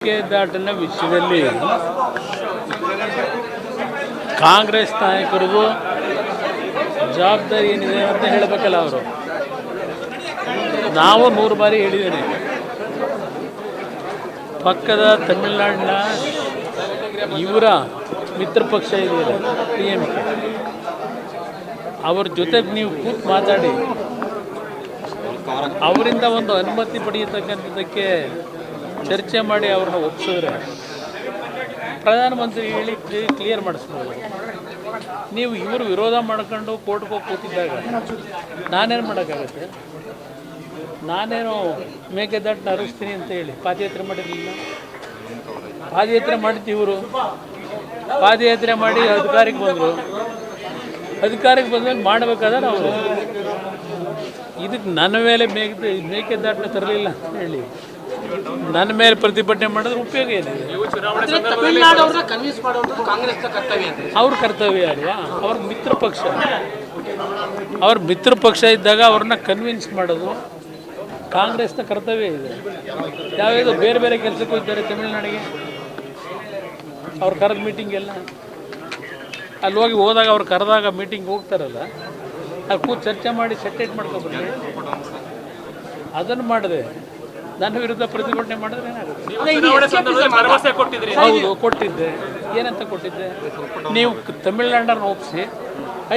ಮೇಕೆದಾಟಿನ ವಿಷಯದಲ್ಲಿ ಕಾಂಗ್ರೆಸ್ ನಾಯಕರಿಗೂ ಜವಾಬ್ದಾರಿ ಏನಿದೆ ಅಂತ ಹೇಳಬೇಕಲ್ಲ. ಅವರು ನಾವು 100 ಬಾರಿ ಹೇಳಿದ್ದೇನೆ. ಪಕ್ಕದ ತಮಿಳುನಾಡಿನ ಇವರ ಮಿತ್ರ ಪಕ್ಷ ಇದೆಯಲ್ಲ PMK, ಅವ್ರ ಜೊತೆಗೆ ನೀವು ಕೂತು ಮಾತಾಡಿ ಅವರಿಂದ ಒಂದು ಅನುಮತಿ ಪಡೆಯತಕ್ಕಂಥದ್ದಕ್ಕೆ ಚರ್ಚೆ ಮಾಡಿ ಅವ್ರನ್ನ ಒಪ್ಪಿಸಿದ್ರೆ ಪ್ರಧಾನಮಂತ್ರಿ ಹೇಳಿ ಕ್ಲಿಯರ್ ಮಾಡಿಸ್ಬೋದು. ನೀವು ಇವರು ವಿರೋಧ ಮಾಡ್ಕೊಂಡು ಕೋರ್ಟ್ಗೆ ಹೋಗಿ ಕೂತಿದ್ದಾಗ ನಾನೇನು ಮಾಡೋಕ್ಕಾಗತ್ತೆ? ನಾನೇನು ಮೇಕೆದಾಟನ್ನ ಹರಿಸ್ತೀನಿ ಅಂತ ಹೇಳಿ ಪಾದಯಾತ್ರೆ ಮಾಡಿರಲಿಲ್ಲ. ಪಾದಯಾತ್ರೆ ಮಾಡಿದ್ದು ಇವರು. ಪಾದಯಾತ್ರೆ ಮಾಡಿ ಅಧಿಕಾರಕ್ಕೆ ಬಂದರು. ಅಧಿಕಾರಕ್ಕೆ ಬಂದಾಗ ಮಾಡಬೇಕಾದ್ರೆ ಅವರು ಇದಕ್ಕೆ ನನ್ನ ಮೇಲೆ ಮೇಕೆದಾಟನ್ನ ತರಲಿಲ್ಲ ಅಂತ ಹೇಳಿ ನನ್ನ ಮೇಲೆ ಪ್ರತಿಭಟನೆ ಮಾಡಿದ್ರೆ ಉಪಯೋಗ ಏನಿದೆ? ಅವ್ರ ಕರ್ತವ್ಯ ಅಲ್ವಾ? ಅವ್ರ ಮಿತ್ರ ಪಕ್ಷ ಇದ್ದಾಗ ಅವ್ರನ್ನ ಕನ್ವಿನ್ಸ್ ಮಾಡೋದು ಕಾಂಗ್ರೆಸ್ನ ಕರ್ತವ್ಯ ಇದೆ. ಯಾವ್ಯಾವುದು ಬೇರೆ ಬೇರೆ ಕೆಲಸಕ್ಕೂ ಇದ್ದಾರೆ ತಮಿಳುನಾಡಿಗೆ. ಅವ್ರು ಕರೆದ ಮೀಟಿಂಗ್ ಎಲ್ಲ ಅಲ್ಲಿ ಹೋದಾಗ ಅವ್ರು ಕರೆದಾಗ ಮೀಟಿಂಗ್ ಹೋಗ್ತಾರಲ್ಲ, ಅಲ್ಲಿ ಕೂತು ಚರ್ಚೆ ಮಾಡಿ ಸೆಟೇಟ್ ಮಾಡ್ಕೊಬರ್ಲಿ. ಅದನ್ನು ಮಾಡಿದೆ. ನನ್ನ ವಿರುದ್ಧ ಪ್ರತಿಭಟನೆ ಮಾಡಿದ್ರೆ ಏನಾಗುತ್ತೆ? ಹೌದು, ಕೊಟ್ಟಿದ್ದೆ. ಏನಂತ ಕೊಟ್ಟಿದ್ದೆ? ನೀವು ತಮಿಳುನಾಡನ್ನು ಒಪ್ಪಿಸಿ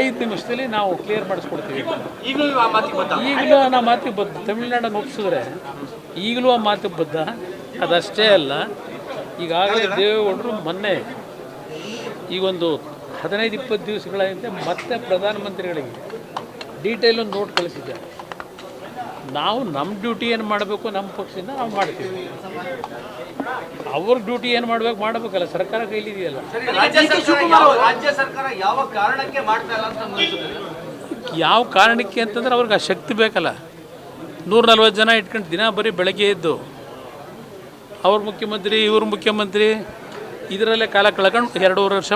5 ನಿಮಿಷದಲ್ಲಿ ನಾವು ಕ್ಲಿಯರ್ ಮಾಡಿಸ್ಕೊಡ್ತೀವಿ. ಈಗಲೂ ನಾ ಮಾತಿಗೆ ಬದ್ಧ. ತಮಿಳುನಾಡನ್ನು ಒಪ್ಪಿಸಿದ್ರೆ ಈಗಲೂ ಆ ಮಾತಿಗೆ ಬದ್ಧ. ಅದಷ್ಟೇ ಅಲ್ಲ, ಈಗಾಗಲೇ ದೇವೇಗೌಡರು ಮೊನ್ನೆ ಈಗೊಂದು 15-20 ದಿವಸಗಳ ಹಿಂದೆ ಮತ್ತೆ ಪ್ರಧಾನಮಂತ್ರಿಗಳಿಗೆ ಡೀಟೇಲ್ ಒಂದು ನೋಟ್ ಕಳಿಸಿದ್ದಾರೆ. ನಾವು ನಮ್ಮ ಡ್ಯೂಟಿ ಏನು ಮಾಡಬೇಕು, ನಮ್ಮ ಪಕ್ಷದಿಂದ ನಾವು ಮಾಡ್ತೀವಿ. ಅವ್ರ ಡ್ಯೂಟಿ ಏನು ಮಾಡಬೇಕಲ್ಲ. ಸರ್ಕಾರ ಕೈಲಿದೆಯಲ್ಲ. ಯಾವ ಕಾರಣಕ್ಕೆ ಅಂತಂದ್ರೆ ಅವ್ರಿಗೆ ಆ ಶಕ್ತಿ ಬೇಕಲ್ಲ. 140 ಜನ ಇಟ್ಕೊಂಡು ದಿನ ಬರೀ ಬೆಳಗ್ಗೆ ಎದ್ದು ಅವ್ರ ಮುಖ್ಯಮಂತ್ರಿ ಇವ್ರ ಮುಖ್ಯಮಂತ್ರಿ ಇದರಲ್ಲೇ ಕಾಲ ಕಳ್ಕೊಂಡು 2.5 ವರ್ಷ